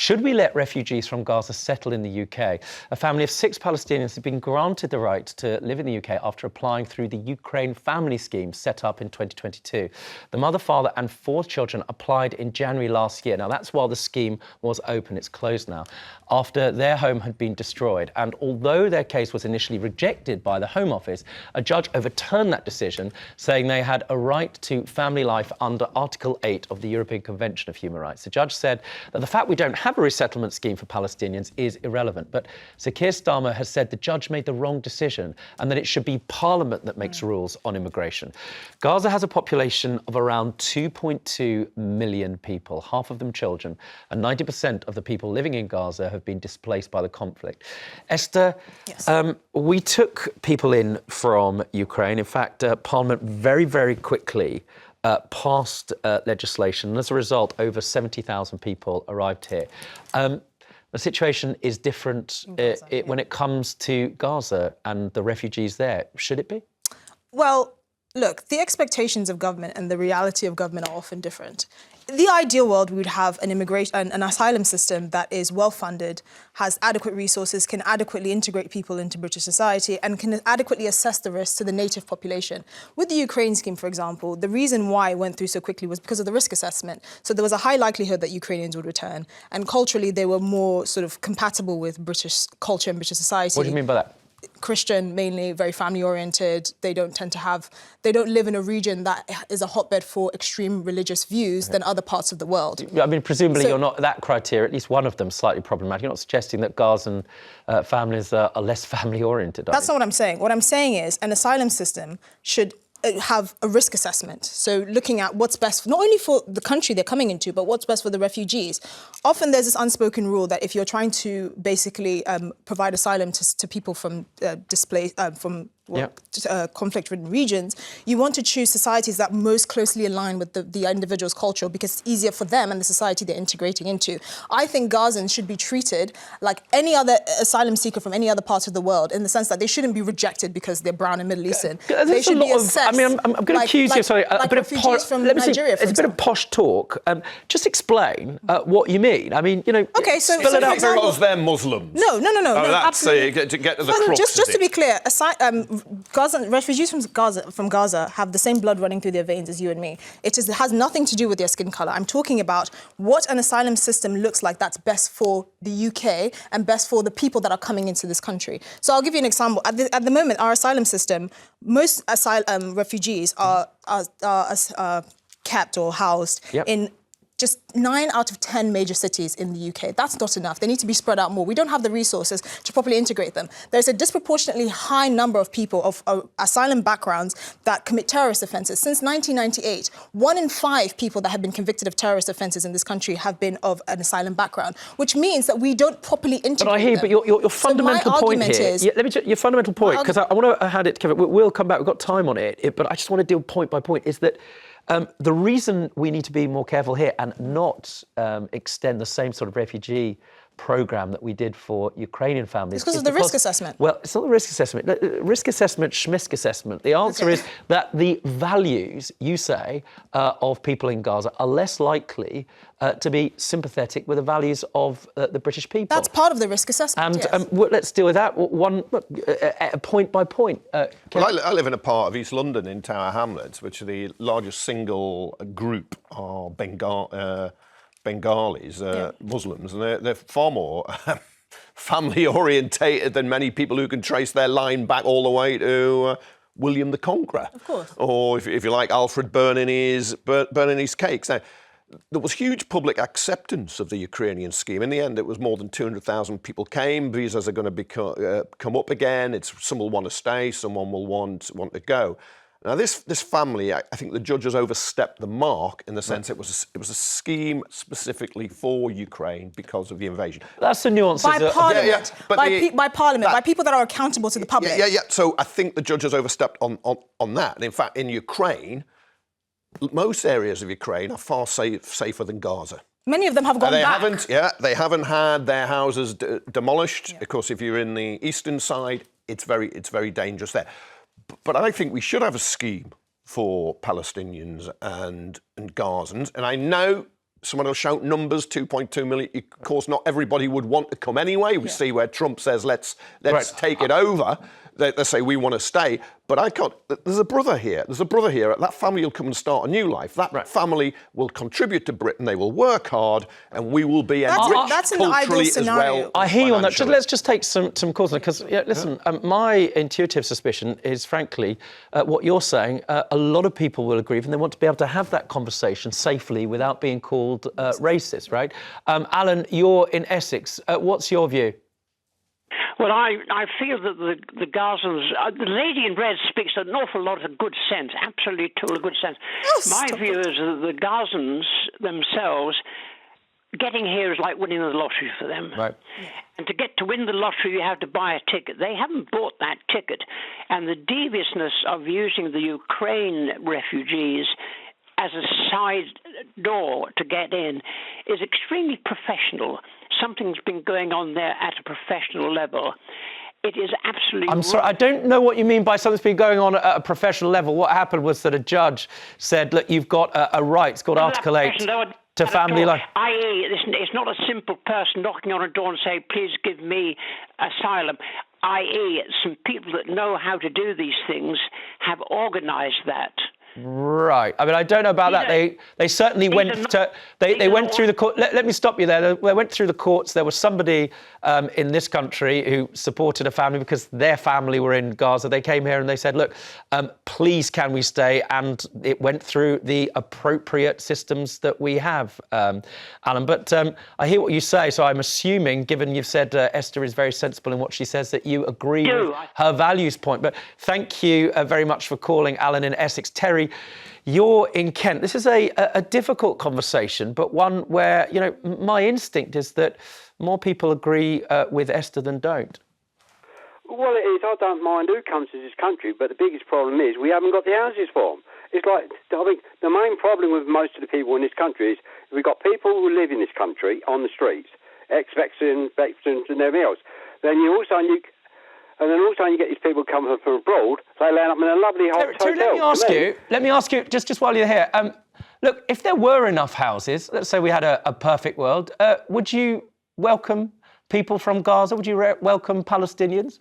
Should we let refugees from Gaza settle in the UK? A family of 6 Palestinians have been granted the right to live in the UK after applying through the Ukraine family scheme set up in 2022. The mother, father and 4 children applied in January last year. Now, that's while the scheme was open. It's closed now, after their home had been destroyed. And although their case was initially rejected by the Home Office, a judge overturned that decision, saying they had a right to family life under Article 8 of the European Convention of Human Rights. The judge said that the fact we don't have a resettlement scheme for Palestinians is irrelevant. But Sir Keir Starmer has said the judge made the wrong decision and that it should be Parliament that makes rules on immigration. Gaza has a population of around 2.2 million people, half of them children, and 90% of the people living in Gaza have been displaced by the conflict. Esther, yes. We took people in from Ukraine. In fact, Parliament very, very quickly passed legislation, and as a result, over 70,000 people arrived here. The situation is different Gaza, when it comes to Gaza and the refugees there. Should it be? Well, look, the expectations of government and the reality of government are often different. In the ideal world, we would have an asylum system that is well-funded, has adequate resources, can adequately integrate people into British society, and can adequately assess the risks to the native population. With the Ukraine scheme, for example, the reason why it went through so quickly was because of the risk assessment. So there was a high likelihood that Ukrainians would return, and culturally they were more sort of compatible with British culture and British society. What do you mean by that? Christian, mainly, very family-oriented. They don't live in a region that is a hotbed for extreme religious views than other parts of the world. I mean, presumably you're not, that criteria, at least one of them, slightly problematic. You're not suggesting that Gazan families are less family-oriented, That's not what I'm saying. What I'm saying is an asylum system should have a risk assessment. So looking at what's best, not only for the country they're coming into, but what's best for the refugees. Often there's this unspoken rule that if you're trying to basically provide asylum to people from conflict-ridden regions, you want to choose societies that most closely align with the individual's culture because it's easier for them and the society they're integrating into. I think Gazans should be treated like any other asylum seeker from any other part of the world, in the sense that they shouldn't be rejected because they're brown and Middle Eastern. They should be assessed. I mean, I'm going to accuse you, sorry, a bit of from Nigeria, for it's a bit of posh talk. Just explain what you mean. I mean, you know, okay, so spell it out. Because they're Muslims. No, that's to get to the crux. Just to be clear, refugees from Gaza have the same blood running through their veins as you and me. It has nothing to do with their skin colour. I'm talking about what an asylum system looks like that's best for the UK and best for the people that are coming into this country. So I'll give you an example. At the moment, our asylum system, most refugees are kept or housed in just 9 out of 10 major cities in the UK. That's not enough. They need to be spread out more. We don't have the resources to properly integrate them. There's a disproportionately high number of people of asylum backgrounds that commit terrorist offences. Since 1998, 1 in 5 people that have been convicted of terrorist offences in this country have been of an asylum background, which means that we don't properly integrate them. But I hear, but your fundamental point here, your fundamental point, because I want to hand it to Kevin. We'll come back, we've got time on it, but I just want to deal point by point, is that the reason we need to be more careful here and not extend the same sort of refugee programme that we did for Ukrainian families. It's because of the risk assessment. Well, it's not the risk assessment. Risk assessment, schmisk assessment. The answer is that the values, you say, of people in Gaza are less likely to be sympathetic with the values of the British people. That's part of the risk assessment, And let's deal with that point by point. Well, I live in a part of East London in Tower Hamlets, which are the largest single group of Bengalis, Muslims, and they're far more family-orientated than many people who can trace their line back all the way to William the Conqueror. Of course. Or, if you like, Alfred burning his cakes. Now, there was huge public acceptance of the Ukrainian scheme. In the end, it was more than 200,000 people came. Visas are going to come up again. Some will want to stay, someone will want to go. Now, this family, I think the judge has overstepped the mark in the sense it was a scheme specifically for Ukraine because of the invasion. That's the nuances. By Parliament, by Parliament, by people that are accountable to the public. Yeah. So I think the judge has overstepped on that. And in fact, in Ukraine, most areas of Ukraine are far safer than Gaza. Many of them have gone back. They haven't had their houses demolished. Of course, if you're in the eastern side, it's very dangerous there. But I think we should have a scheme for Palestinians and Gazans. And I know someone will shout numbers, 2.2 million. Of course, not everybody would want to come anyway. We see where Trump says, let's take it over. They say, we want to stay. But I can't. There's a brother here. That family will come and start a new life. That family will contribute to Britain. They will work hard, and we will be enriched that's an ideal culturally as scenario. well. I hear you on that. financially. Let's just take some calls, because listen, my intuitive suspicion is, frankly, what you're saying. A lot of people will agree, and they want to be able to have that conversation safely without being called racist, right? Alan, you're in Essex. What's your view? Well, I feel that the Gazans, the lady in red speaks an awful lot of good sense, absolutely total good sense. My view is that the Gazans themselves, getting here is like winning the lottery for them. Right. And to win the lottery, you have to buy a ticket. They haven't bought that ticket. And the deviousness of using the Ukraine refugees as a side door to get in is extremely professional. Something's been going on there at a professional level. It is absolutely... I'm sorry, I don't know what you mean by something's been going on at a professional level. What happened was that a judge said, look, you've got a right, it's called Article 8, to family life. I.e., it's not a simple person knocking on a door and saying, please give me asylum. I.e., some people that know how to do these things have organised that. Right. I mean, I don't know about that. They certainly went through the court. Let me stop you there. They went through the courts. There was somebody in this country who supported a family because their family were in Gaza. They came here and they said, look, please, can we stay? And it went through the appropriate systems that we have, Alan. But I hear what you say. So I'm assuming, given you've said Esther is very sensible in what she says, that you agree with her values point. But thank you very much for calling, Alan in Essex. Terry, you're in Kent. This is a difficult conversation, but one where, you know, my instinct is that more people agree with Esther than don't. Well, it is. I don't mind who comes to this country, but the biggest problem is we haven't got the houses for them. It's like, I think the main problem with most of the people in this country is we've got people who live in this country on the streets, ex-veterans and everything else. Then you also you get these people coming from abroad. They land up in a lovely hotel. Terry, let me ask you, just while you're here. Look, if there were enough houses, let's say we had a perfect world, would you welcome people from Gaza? Would you welcome Palestinians?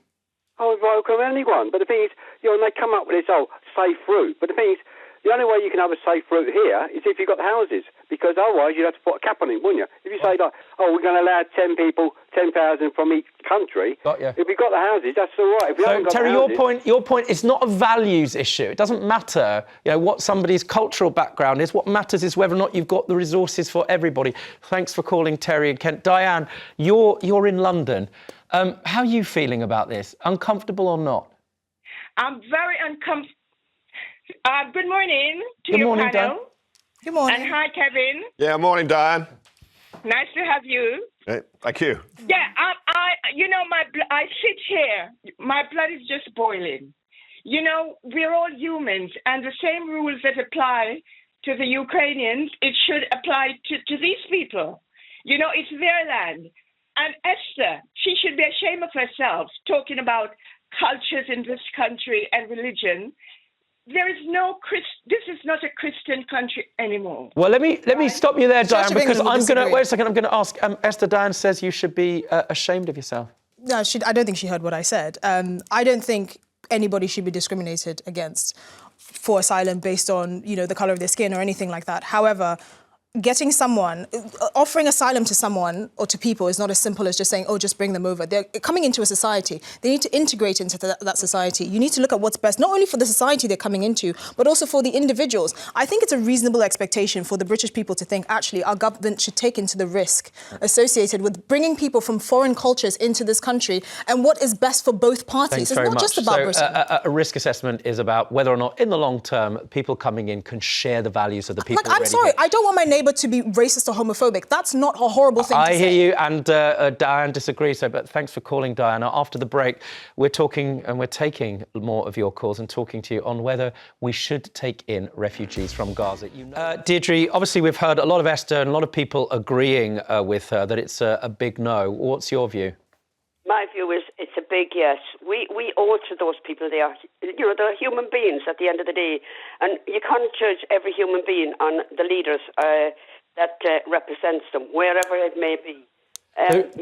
I would welcome anyone. But the thing is, you know, they come up with this safe route. But the thing is, the only way you can have a safe route here is if you've got the houses, because otherwise you'd have to put a cap on it, wouldn't you? If you say, like, we're going to allow 10 people, 10,000 from each country, if we've got the houses, that's all right. If we haven't got Terry, the houses, your point is not a values issue. It doesn't matter, you know, what somebody's cultural background is. What matters is whether or not you've got the resources for everybody. Thanks for calling, Terry and Kent. Diane, you're in London. How are you feeling about this? Uncomfortable or not? I'm very uncomfortable. Good morning to your panel. Dan. Good morning. And hi, Kevin. Yeah, morning, Diane. Nice to have you. Thank you. Yeah, I sit here. My blood is just boiling. You know, we're all humans, and the same rules that apply to the Ukrainians, it should apply to these people. You know, it's their land. And Esther, she should be ashamed of herself talking about cultures in this country and religion. There is this is not a Christian country anymore. Well, let me stop you there, Diane, because I'm going to... Wait a second, I'm going to ask Esther. Diane says you should be ashamed of yourself. No, I don't think she heard what I said. I don't think anybody should be discriminated against for asylum based on, you know, the colour of their skin or anything like that. However, offering asylum to someone or to people is not as simple as just saying, just bring them over. They're coming into a society. They need to integrate into that society. You need to look at what's best, not only for the society they're coming into, but also for the individuals. I think it's a reasonable expectation for the British people to think, actually, our government should take into the risk associated with bringing people from foreign cultures into this country and what is best for both parties. It's not just about Britain. A risk assessment is about whether or not, in the long term, people coming in can share the values of the people. I'm sorry, I don't want my neighbour to be racist or homophobic. That's not a horrible thing to say. I hear you, and Diane disagrees. But thanks for calling, Diana. After the break, we're taking more of your calls and talking to you on whether we should take in refugees from Gaza. Deirdre, obviously we've heard a lot of Esther and a lot of people agreeing with her that it's a big no. What's your view? My view is it's a big yes. We owe to those people. They're human beings at the end of the day, and you can't judge every human being on the leaders. that represents them, wherever it may be.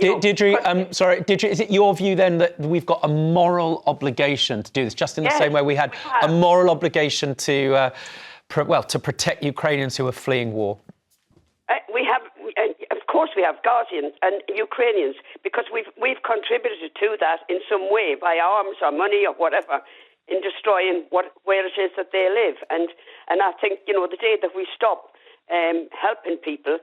Deirdre, is it your view then that we've got a moral obligation to do this, just in the same way we had a moral obligation to protect Ukrainians who are fleeing war? Of course, we have Gazians and Ukrainians, because we've contributed to that in some way by arms or money or whatever, in destroying where it is that they live. And I think, the day that we stop helping people,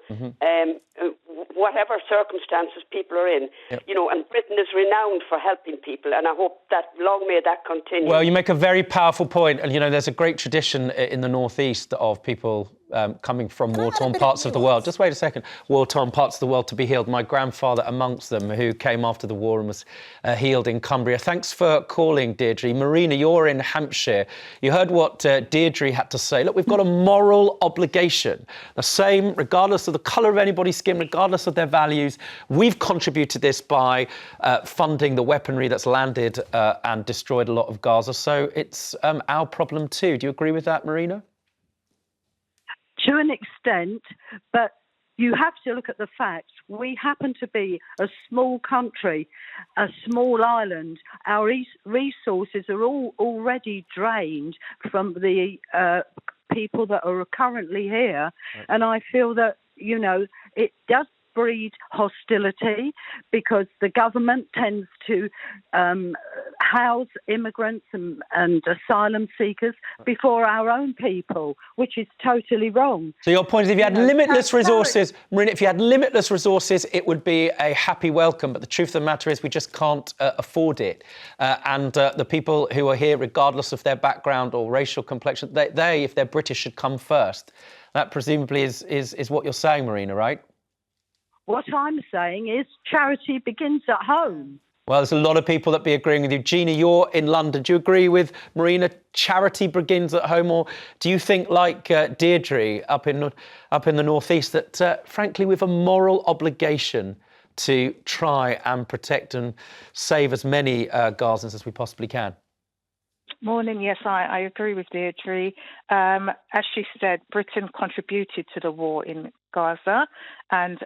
whatever circumstances people are in, and Britain is renowned for helping people, and I hope that long may that continue. Well, you make a very powerful point, and there's a great tradition in the northeast of people coming from war-torn parts of the world. Just wait a second. War-torn parts of the world to be healed. My grandfather amongst them, who came after the war and was healed in Cumbria. Thanks for calling, Deirdre. Marina, you're in Hampshire. You heard what Deirdre had to say. Look, we've got a moral obligation. The same, regardless of the colour of anybody's skin, regardless of their values. We've contributed this by funding the weaponry that's landed and destroyed a lot of Gaza. So it's our problem too. Do you agree with that, Marina? To an extent, but you have to look at the facts. We happen to be a small country, a small island. Our resources are all already drained from the people that are currently here. Right. And I feel that, it does breed hostility, because the government tends to house immigrants and asylum seekers before our own people, which is totally wrong. So your point is, if you had limitless resources, Marina, if you had limitless resources, it would be a happy welcome. But the truth of the matter is we just can't afford it. And the people who are here, regardless of their background or racial complexion, they, if they're British, should come first. That presumably is what you're saying, Marina, right? What I'm saying is charity begins at home. Well, there's a lot of people that be agreeing with you. Gina, you're in London. Do you agree with Marina? Charity begins at home, or do you think, like Deirdre up in the northeast, that frankly we've a moral obligation to try and protect and save as many Gazans as we possibly can? Morning. Yes, I agree with Deirdre. As she said, Britain contributed to the war in Gaza, and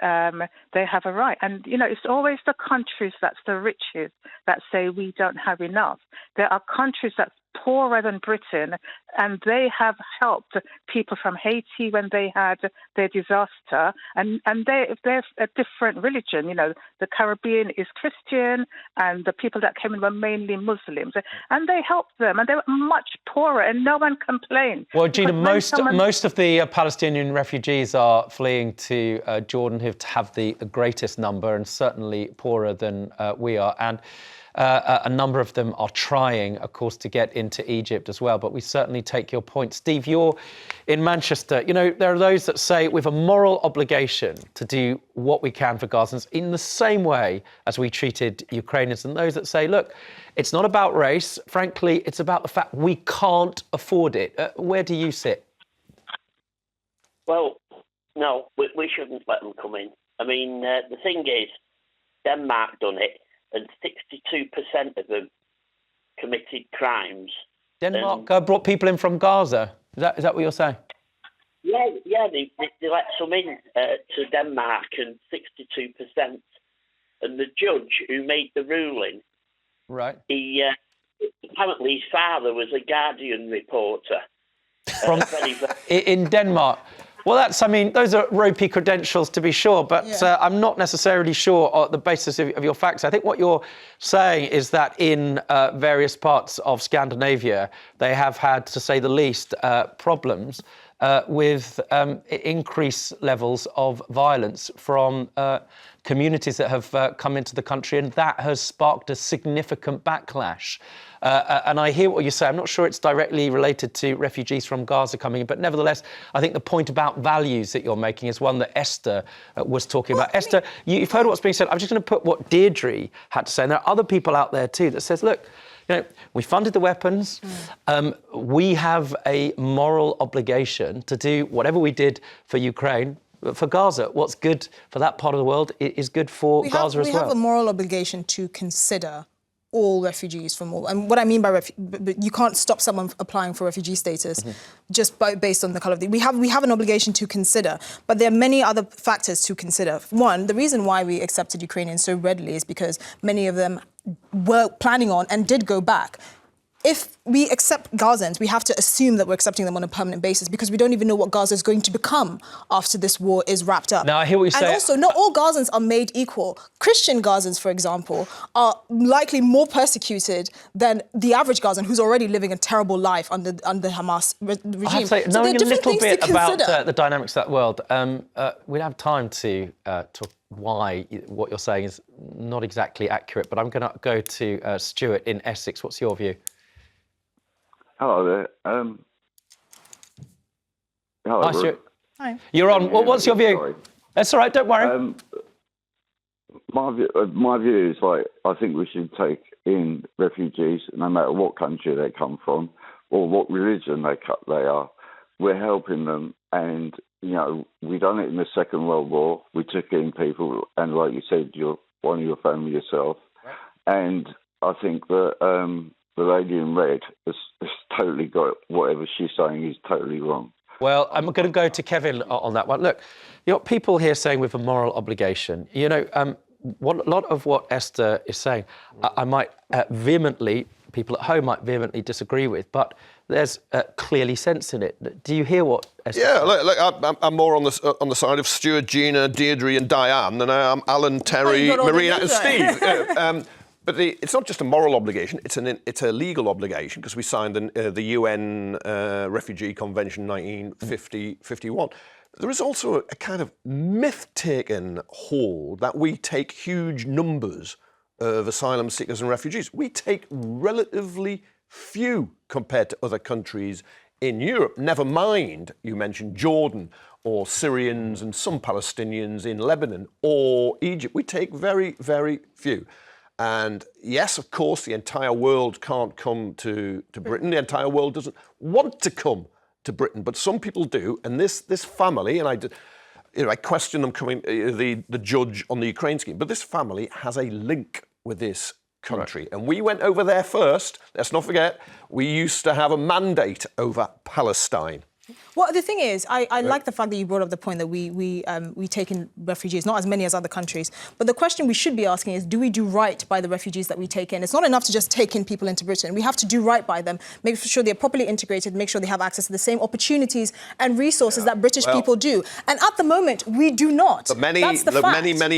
they have a right. And, it's always the countries that's the richest that say we don't have enough. There are countries that's poorer than Britain, and they have helped people from Haiti when they had their disaster, and they're a different religion. The Caribbean is Christian, and the people that came in were mainly Muslims, and they helped them, and they were much poorer, and no one complained. Well, Gina, most of the Palestinian refugees are fleeing to Jordan, who have the greatest number, and certainly poorer than we are, and a number of them are trying, of course, to get into Egypt as well. But we certainly take your point. Steve, you're in Manchester. There are those that say we have a moral obligation to do what we can for Gazans in the same way as we treated Ukrainians, and those that say, look, it's not about race. Frankly, it's about the fact we can't afford it. Where do you sit? Well, no, we shouldn't let them come in. I mean, the thing is, Denmark done it, and 62% of them committed crimes. Denmark brought people in from Gaza. Is that what you're saying? Yeah, they let some in to Denmark, and 62%. And the judge who made the ruling, right? He apparently his father was a Guardian reporter from in Denmark. Well, those are ropey credentials to be sure, but I'm not necessarily sure on the basis of your facts. I think what you're saying is that in various parts of Scandinavia, they have had, to say the least, problems with increased levels of violence from communities that have come into the country, and that has sparked a significant backlash. And I hear what you say. I'm not sure it's directly related to refugees from Gaza coming in, but nevertheless, I think the point about values that you're making is one that Esther was talking about. Esther, you've heard what's being said. I'm just going to put what Deirdre had to say. And there are other people out there too that says, look, we funded the weapons. We have a moral obligation to do whatever we did for Ukraine. For Gaza, what's good for that part of the world is good for Gaza as well. We have a moral obligation to consider all refugees from all. And what I mean by you can't stop someone applying for refugee status just based on the colour of the... We have an obligation to consider, but there are many other factors to consider. One, the reason why we accepted Ukrainians so readily is because many of them were planning on and did go back. If we accept Gazans, we have to assume that we're accepting them on a permanent basis because we don't even know what Gaza is going to become after this war is wrapped up. Now, I hear what you're saying. And also, not all Gazans are made equal. Christian Gazans, for example, are likely more persecuted than the average Gazan who's already living a terrible life under Hamas regime. I have to say, so knowing a little bit about the the dynamics of that world, we'll have time to talk why what you're saying is not exactly accurate, but I'm going to go to Stuart in Essex. What's your view? Hello there. Hello. Hi, Stuart. Hi. You're on. What's your view? Sorry. That's all right. Don't worry. My view is I think we should take in refugees, no matter what country they come from or what religion they are. We're helping them, and we done it in the Second World War. We took in people, and like you said, you're one of your family yourself, and I think that. The lady in red has totally got whatever she's saying is totally wrong. Well, I'm going to go to Kevin on that one. Look, people here saying with a moral obligation. A lot of what Esther is saying, I might people at home might vehemently disagree with, but there's clearly sense in it. Do you hear what Esther said? I'm more on the side of Stuart, Gina, Deirdre and Diane than I am Alan, Terry, Marina and Steve. But it's not just a moral obligation, it's a legal obligation because we signed the UN Refugee Convention 1951. There is also a kind of myth-taken hold that we take huge numbers of asylum seekers and refugees. We take relatively few compared to other countries in Europe. Never mind, you mentioned Jordan or Syrians and some Palestinians in Lebanon or Egypt. We take very, very few. And yes, of course, the entire world can't come to Britain. The entire world doesn't want to come to Britain, but some people do. And this family, and I question them coming, the judge on the Ukraine scheme, but this family has a link with this country. Right. And we went over there first. Let's not forget, we used to have a mandate over Palestine. Well, the thing is, I like the fact that you brought up the point that we take in refugees, not as many as other countries. But the question we should be asking is, do we do right by the refugees that we take in? It's not enough to just take in people into Britain. We have to do right by them, make sure they're properly integrated, make sure they have access to the same opportunities and resources that British people do. And at the moment, we do not. But many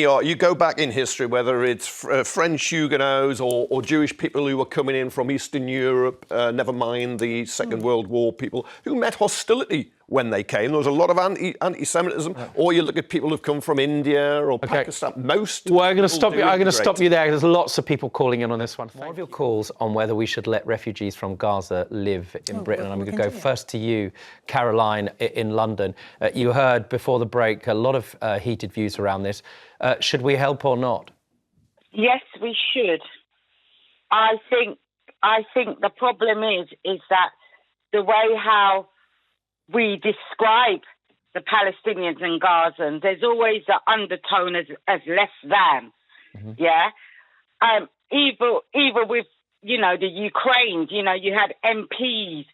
are. You go back in history, whether it's French Huguenots or Jewish people who were coming in from Eastern Europe, never mind the Second World War people, who met hostility when they came. There was a lot of anti-Semitism. Or you look at people who've come from India or Pakistan. Well, I'm going to stop you. I'm going to stop you there. There's lots of people calling in on this one. More of your calls on whether we should let refugees from Gaza live in Britain. And I'm going to go first to you, Caroline, in London. You heard before the break a lot of heated views around this. Should we help or not? Yes, we should. I think the problem is that the way how we describe the Palestinians and Gazans, there's always the undertone as less than, Either with, the Ukraine, you had MPs,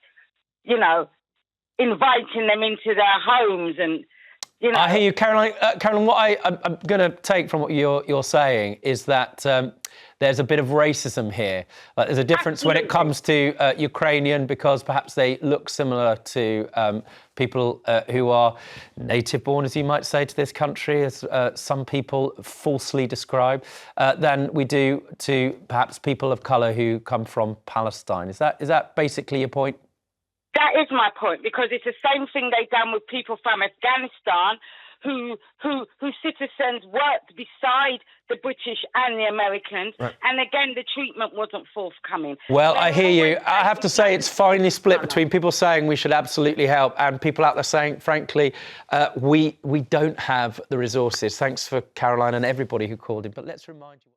inviting them into their homes and, I hear you, Caroline. Caroline, what I'm going to take from what you're saying is that there's a bit of racism here. Like, there's a difference when it comes to Ukrainian because perhaps they look similar to people who are native-born, as you might say, to this country, as some people falsely describe, than we do to perhaps people of colour who come from Palestine. Is that basically your point? That is my point, because it's the same thing they done with people from Afghanistan who citizens worked beside the British and the Americans, and again, the treatment wasn't forthcoming. Well, I hear you. I have to say it's finely split between people saying we should absolutely help and people out there saying, frankly, we don't have the resources. Thanks for Caroline and everybody who called in. But let's remind you...